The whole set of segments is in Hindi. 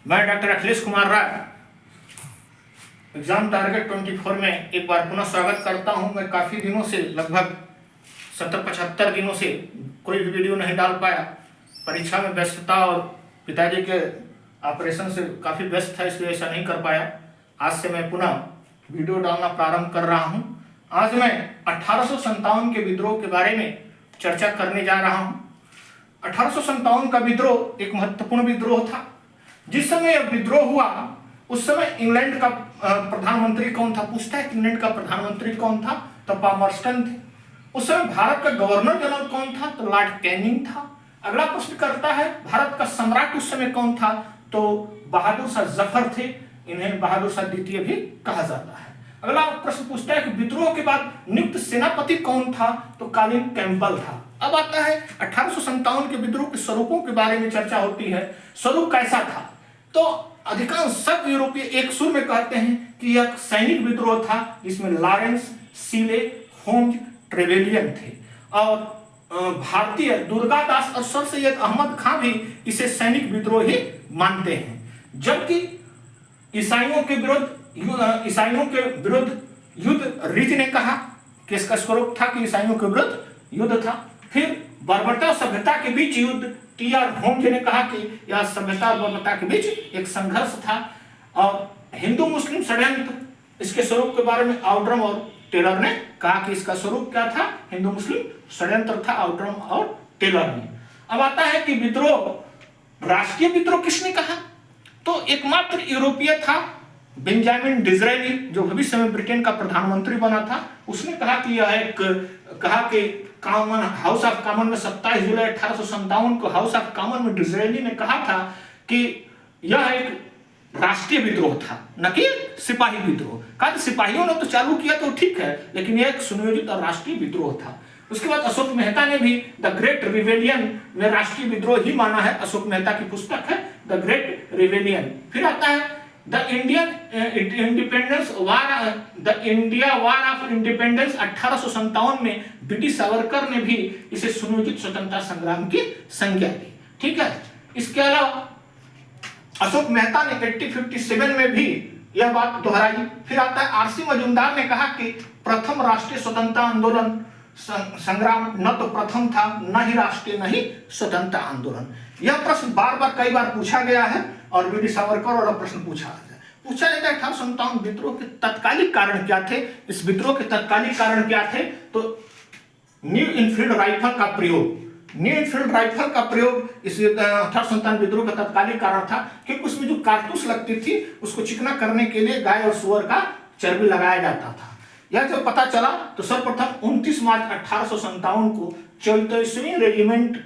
मैं doctor Akhilesh Kumar Rai exam target 24 में एक बार पुनः स्वागत करता हूं। मैं काफ़ी दिनों से लगभग 70-75 दिनों से कोई भी वीडियो नहीं डाल पाया। परीक्षा में व्यस्तता और पिताजी के ऑपरेशन से काफ़ी व्यस्त था, इसलिए ऐसा नहीं कर पाया। आज से मैं पुनः वीडियो डालना प्रारंभ कर रहा हूं। आज मैं 1857 के विद्रोह के बारे में चर्चा करने जा रहा हूं। 1857 का विद्रोह एक महत्वपूर्ण विद्रोह था। जिस समय यह विद्रोह हुआ उस समय इंग्लैंड का प्रधानमंत्री कौन था? पूछता है कि इंग्लैंड का प्रधानमंत्री कौन था? तो पामर्स्टन थे। उस समय भारत का गवर्नर जनरल कौन था? तो लॉर्ड कैनिंग था। अगला प्रश्न करता है भारत का सम्राट उस समय कौन था? तो बहादुर शाह जफर थे। इन्हें बहादुर शाह द्वितीय भी कहा जाता है। अगला प्रश्न पूछता है कि विद्रोह के बाद नियुक्त सेनापति कौन था? तो कॉलिन कैंपबेल था। अब आता है 1857 के विद्रोह के स्वरूपों के बारे में चर्चा होती है। स्वरूप कैसा था? तो अधिकांश सब यूरोपीय एक सुर में कहते हैं कि यह सैनिक विद्रोह था, जिसमें लॉरेंस, सीले, होम्स, ट्रेवेलियन थे। और भारतीय दुर्गादास और सर सैयद अहमद खां भी इसे सैनिक विद्रोह ही मानते हैं। जबकि ईसाइयों के विरुद्ध युद्ध रिज ने कहा कि इसका स्वरूप था कि ईसाइयों के विरुद्ध युद्ध था। फिर बर्बरता और सभ्यता के बीच युद्ध, टी.आर. होम्स ने कहा कि यह सभ्यता और बर्बरता के बीच एक संघर्ष था। और हिंदू मुस्लिम षड्यंत्र, इसके स्वरूप के बारे में आउट्रम और टेलर ने कहा कि इसका स्वरूप क्या था? हिंदू मुस्लिम षड्यंत्र था, आउट्रम और टेलर ने। अब आता है कि विद्रोह, राष्ट्रीय विद्रोह किसने कहा? तो एकमात्र यूरोपीय था बेंजामिन डिज़रायली, जो भविष्य में ब्रिटेन का प्रधानमंत्री बना था। उसने कहा कि यह एक कॉमन हाउस ऑफ कॉमन में 27 जुलाई 1857 को हाउस ऑफ कॉमन में डिज़रायली ने कहा था कि यह एक राष्ट्रीय विद्रोह था, न कि सिपाही विद्रोह। कहा सिपाहियों ने तो चालू किया तो ठीक है, लेकिन यह एक सुनियोजित और राष्ट्रीय विद्रोह था। उसके बाद अशोक मेहता ने भी द ग्रेट रिवेलियन में राष्ट्रीय विद्रोह ही माना है। अशोक मेहता की पुस्तक है द ग्रेट रिवेलियन। फिर आता है the India war of independence 1857 में बी.डी. सावरकर ने भी इसे सुनियोजित स्वतंत्रता संग्राम की संज्ञा दी। ठीक है। इसके अलावा अशोक मेहता ने 1857 में भी यह बात दोहराई। फिर आता है आर.सी. मजूमदार ने कहा कि प्रथम राष्ट्रीय स्वतंत्रता आंदोलन संग्राम न तो प्रथम था, न ही राष्ट्रीय, न ही स्वतंत्रता आंदोलन। यह प्रश्न बार बार कई बार पूछा गया है और बी.डी. सावरकर वाला प्रश्न पूछा जाता है 1857 विद्रोह के तत्कालिक कारण क्या थे? इस विद्रोह के तत्कालिक कारण क्या थे? तो न्यू इनफील्ड राइफल का प्रयोग इस 1857 विद्रोह का तत्कालिक कारण था, क्योंकि उसमें जो कारतूस लगती थी उसको चिकना करने के लिए गाय और सुअर का चर्बी लगाया जाता था। यह जब पता चला तो सर्वप्रथम 29 मार्च 1857 को 34वीं रेजिमेंट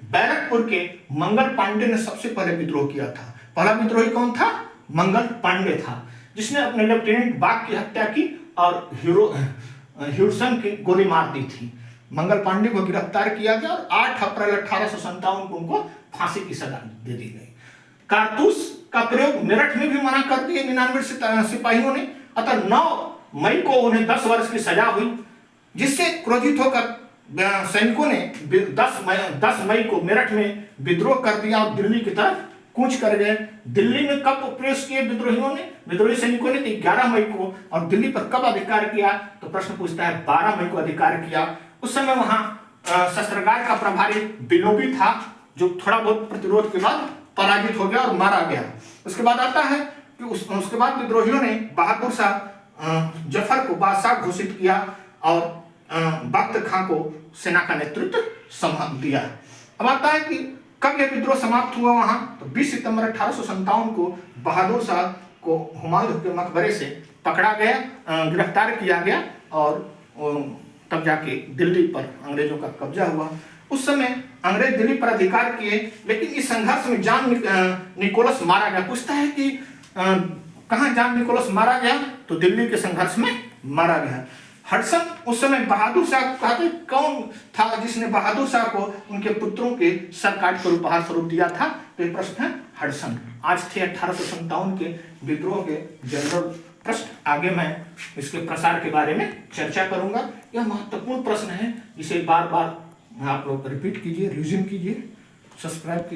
बैरकपुर के मंगल पांडे ने सबसे पहले विद्रोह किया था। पहला विद्रोही कौन था? मंगल पांडे था, जिसने अपने लेफ्टिनेंट बाग की हत्या की और ह्यूडसन की गोली मार दी थी। मंगल पांडे को गिरफ्तार किया गया और 8 अप्रैल 1857 को उनको फांसी की सजा दे दी गई। कारतूस का प्रयोग मेरठ में भी मना कर दिए 99 सिपाहियों ने। अतः 9 मई को उन्हें 10 वर्ष की सजा हुई, जिससे क्रोधित होकर सैनिकों ने 10 मई को मेरठ में विद्रोह कर दिया और दिल्ली की तरफ कूच कर गए। दिल्ली में कब प्रवेश किए विद्रोही सैनिकों ने? 11 मई को। और दिल्ली पर कब अधिकार किया? तो प्रश्न पूछता है 12 मई को अधिकार किया। उस समय वहां शस्त्रागार का प्रभारी बिलोबी था, जो थोड़ा बहुत प्रतिरोध के बाद पराजित हो गया और मारा गया। उसके बाद आता है कि उसके बाद विद्रोहियों ने बहादुर शाह जफर को बादशाह घोषित किया और बख्त खां को सेना का नेतृत्व संभाल दिया। अब आता है कि कब यह विद्रोह समाप्त हुआ वहां? तो 20 सितंबर 1857 को बहादुर शाह को हुमायूं के मकबरे से पकड़ा गया, गिरफ्तार किया गया और तब जाके दिल्ली पर अंग्रेजों का कब्जा हुआ। उस समय अंग्रेज दिल्ली पर अधिकार किए, लेकिन इस संघर्ष में जॉन निकोलस मारा गया। पूछता है कि कहां जॉन निकोलस मारा गया? तो दिल्ली के संघर्ष में मारा गया। हडसन उस समय बहादुर शाह को कहते कौन था जिसने बहादुर शाह को उनके पुत्रों के सर काट कर उपहार स्वरूप दिया था? तो ये प्रश्न है हडसन। आज थे 1857 के विद्रोह के जनरल प्रश्न। आगे मैं इसके प्रसार के बारे में चर्चा करूंगा। यह महत्वपूर्ण प्रश्न है, जिसे बार बार आप लोग रिपीट कीजिए, रिविजन कीजिए, सब्सक्राइब कीजिए।